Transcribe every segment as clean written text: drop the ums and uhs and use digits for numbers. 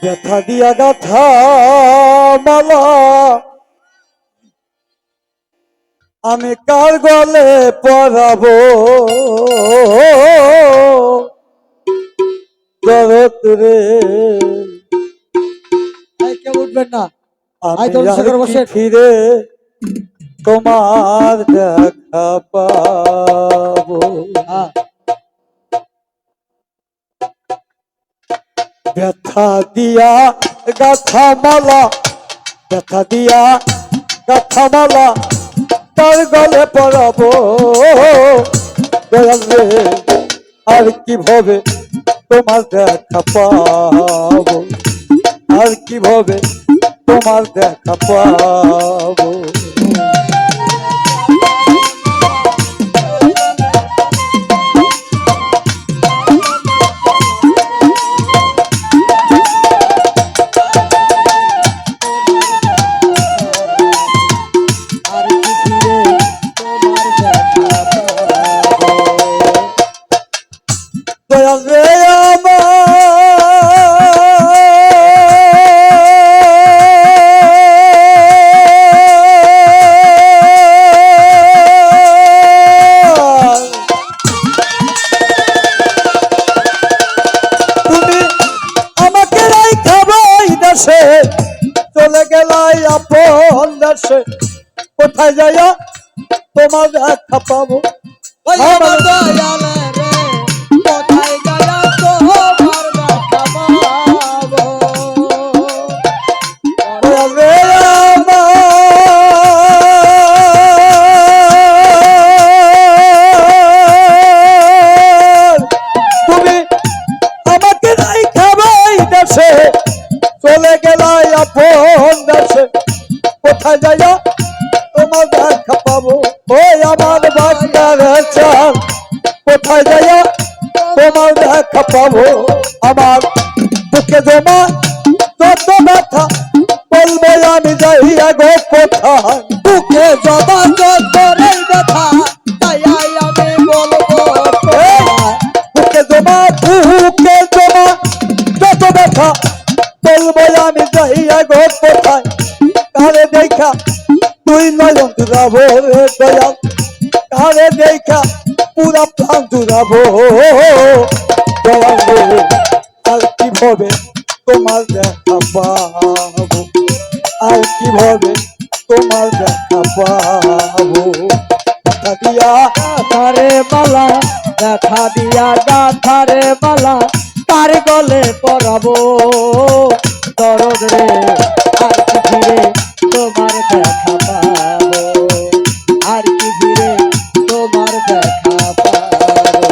ব্যথা দিয়া গাথা মালা আমি কার গলে পরাবো দরদ রে কেউ উঠবেন না। আমি ফিরে তোমার দেখা পাবো ব্যথা দিয়া গাথা মালা ব্যথা দিয়া গাথা মালা তার গলে পরাবো দয়াল রে আর কিভাবে তোমার দেখা পাবো আর কিভাবে তোমার দেখা পাবো দয়াল রে চলে গেলাই আপন দেশে কোথায় যাইয়া তোমার দেখা পাবো আমার দয়াল রে কোথায় গেলা তোমার দেখা পাবো দয়াল রে তুমি আমাকে নাই খাবাই দেশে চলে গেলাই আপন দেশে কোথায় যাইয়া তোমার দেখা পাবো ওই আমার বাংলার চাল কোথায় যাইয়া তোমার দেখা পাবো আমার বুকে জমা যত ব্যথা বলবো আমি যাইয়া গো কোথায় বুকে জমা যত ব্যথা তাই আমি বলবো বুকে জমা যত ব্যথা বলবো আমি যাইয়া গো কোথায় কারে দেখা তুই নয়ন জুড়াবো রে দয়াল কারে দেখা পুরা প্রাণ জুড়াবো দয়াল রে আর কিভাবে তোমার দেখা পাবো আর কিভাবে তোমার দেখা পাবো দেখা দিয়া গাথারে মালা দেখা দিয়া গাথারে মালা তার গলে পরাবো দরদ রে আর কি ফিরে তোমার দেখা পাবো আর কি ফিরে তোমার দেখা পাবো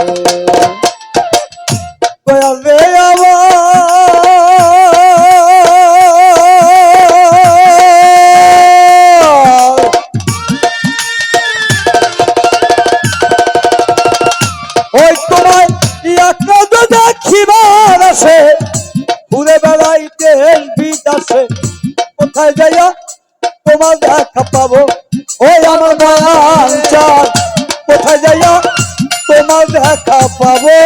দয়াল রে ওই তোমায় একটা দেখিবার আসে ঘুরে বেড়াইতে বিদাসে কোথায় যাইয়া তোমার দেখা পাবো ওই আমার দয়াল চাল কোথায় যাইয়া তোমার দেখা পাবো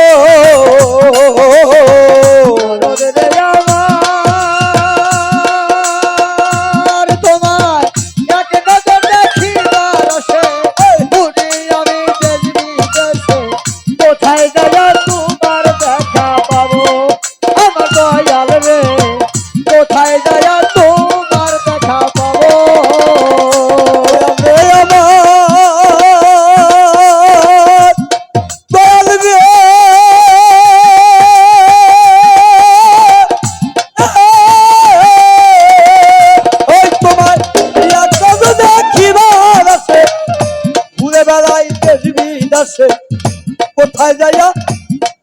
কোথায় যাইয়া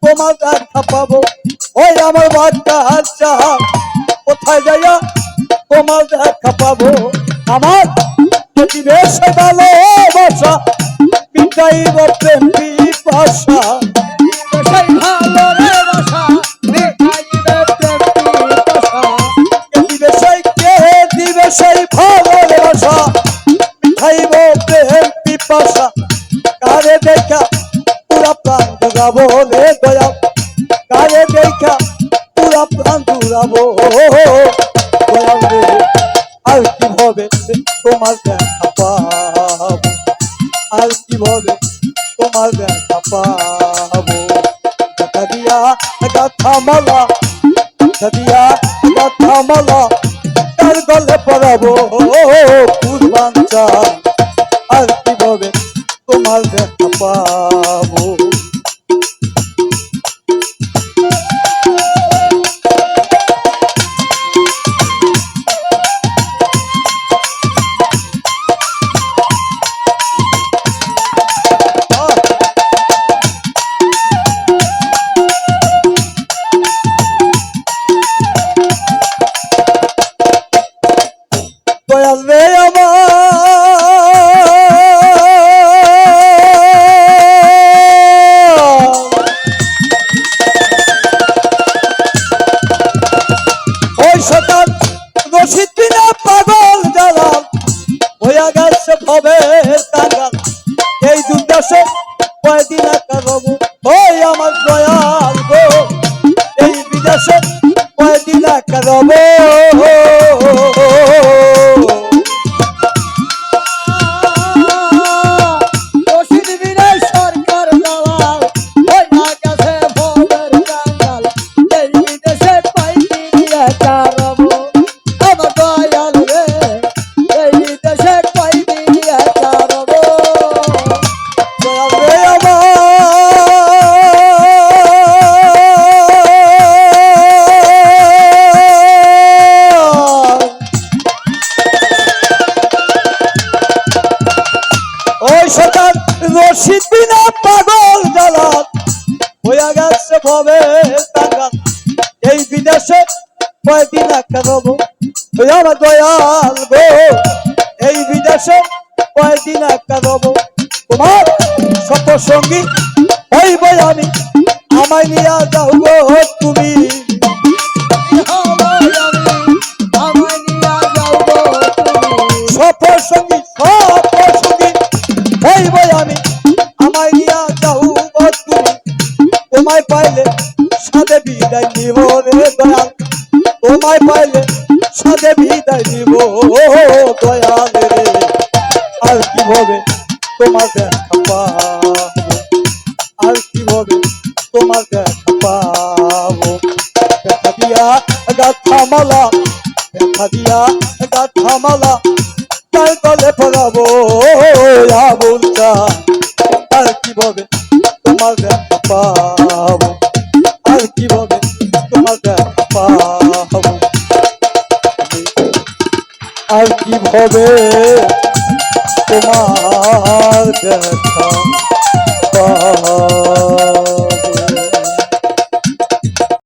তোমার দেখা পাবো ওই আমার বাচ্চা হাচ্চা কোথায় যাইয়া তোমার দেখা পাবো আমার বেশ ভালোবাসা পিতাইব প্রেম পিপাসা দিবে সেই ভালোবাসা পিতাইব প্রেম পিপাসা কারে দেখা পুরা প্রাণ জুড়াবো রে দয়া কারে দেখা পুরা প্রাণ জুড়াবো পড়াবো দয়াল রে আর কিভাবে তোমার দেখা পাবো আর কিভাবে তোমার দেখা পাবো দেখা দিয়া গাথা মালা দেখা দিয়া গাথা মালা তার গলে পড়াবো কুরবান চাঁদ আর কিভাবে তোমার দেখা পাবো দয়াল রে ওই শতান রশিদ বিনা পাগল জালাল হইয়া গেছে ভবের কাঙ্গাল এই দুর্দশে কয়দিন কারব ওই আমার দয়াল গো এই বিদেশে কয়দিন কারব রশিদ বিনা পাগল জালাল হইয়া গেছে ভবে কাঙ্গাল এই বিদেশে কয়দিন কারব আমার দয়াল গো এই বিদেশে কয়দিন কারব তোমার সঙ্গী হইব আমি আমায় নিয়া যাও গো তুমি সঙ্গী হইব আমি আমায় নিয়া যাও গো তুমি তোমায় পাইলে সাদে বিদায় নিব রে দয়াল তোমায় পাইলে সাদে বিদায় নিব দয়াল রে আর কিভাবে তোমার দেখা পাবো আর কিভাবে তোমার দেখা পাবো দেখা দিয়া গাথা মালা দেখা দিয়া গাথা মালা তার গলে পড়াবো আবুল চাঁদ আর কিভাবে তোমার দেখা পাবো আর কিভাবে তোমার দেখা পাবো আর কিভাবে তোমার দেখা